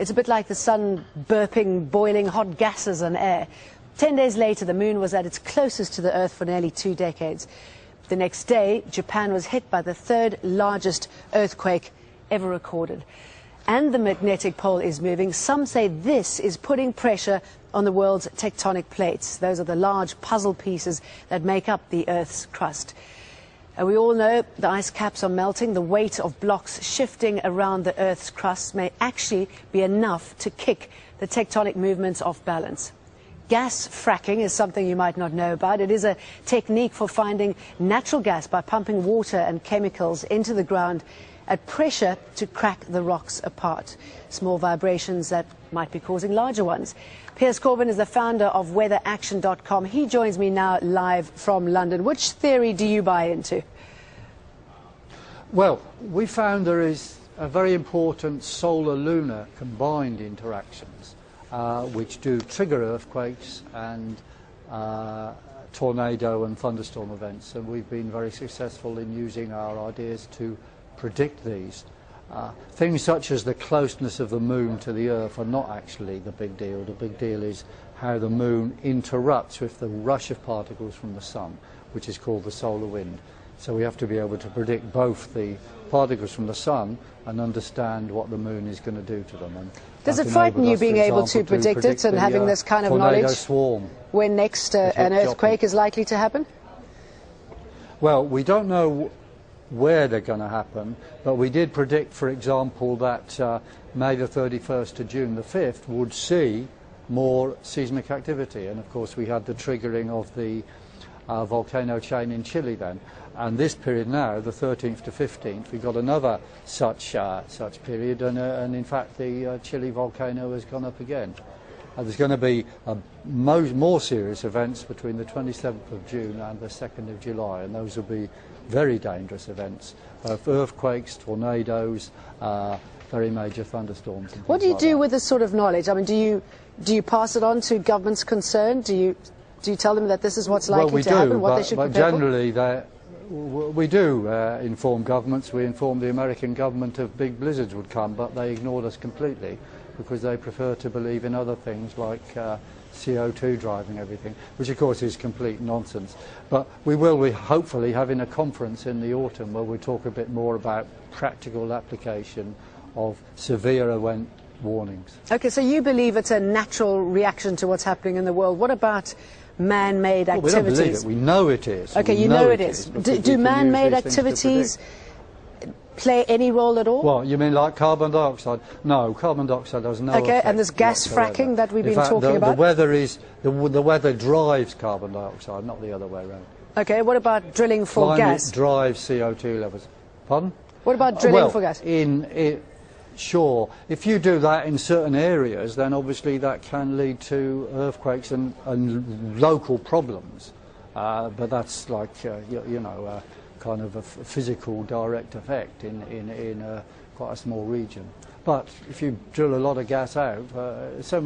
It's a bit like the sun burping boiling hot gases and air. 10 days later, the moon was at its closest to the Earth for nearly 2 decades. The next day, Japan was hit by the third largest earthquake ever recorded. And the magnetic pole is moving. Some say this is putting pressure on the world's tectonic plates. Those are the large puzzle pieces that make up the Earth's crust. And we all know the ice caps are melting. The weight of blocks shifting around the Earth's crust may actually be enough to kick the tectonic movements off balance. Gas fracking is something you might not know about. It is a technique for finding natural gas by pumping water and chemicals into the ground at pressure to crack the rocks apart. Small vibrations that might be causing larger ones. Piers is the founder of weatheraction.com. He joins me now live from London. Which theory do you buy into? Well, we found there is a very important solar-lunar combined interactions which do trigger earthquakes and tornado and thunderstorm events, and we've been very successful in using our ideas to predict these. Things such as the closeness of the moon to the Earth are not actually the big deal. The big deal is how the moon interrupts with the rush of particles from the sun, which is called the solar wind. So we have to be able to predict both the particles from the sun and understand what the moon is going to do to them. And does it frighten you being able to predict it and having this kind of knowledge swarm when next an earthquake is likely to happen? Well, we don't know where they're going to happen, but we did predict, for example, that May the 31st to June the 5th would see more seismic activity, and of course we had the triggering of the volcano chain in Chile then, and this period now, the 13th to 15th, we've got another such period, and in fact the Chile volcano has gone up again. There's going to be more serious events between the 27th of June and the 2nd of July, and those will be very dangerous events, earthquakes, tornadoes, very major thunderstorms. What do you do with this sort of knowledge? I mean, do you pass it on to governments concerned? Do you tell them that this is what's likely to happen, what they should prepare for? But generally we do inform governments. We informed the American government of big blizzards would come, but they ignored us completely because they prefer to believe in other things like CO2 driving everything, which of course is complete nonsense. But we will be hopefully having a conference in the autumn where we talk a bit more about practical application of severe event warnings. Okay, so you believe it's a natural reaction to what's happening in the world. What about man-made activities? Well, we don't believe it. We know it is. Okay, you know it is. Do man-made activities play any role at all? Well, you mean like carbon dioxide? No, carbon dioxide has no effect. And this gas fracking that we've been talking about? The weather drives carbon dioxide, not the other way around. Okay, what about drilling for gas? Climate drives CO2 levels. Pardon? What about drilling for gas? Sure, if you do that in certain areas, then obviously that can lead to earthquakes and local problems. But that's like, kind of a physical direct effect in quite a small region. But if you drill a lot of gas out, so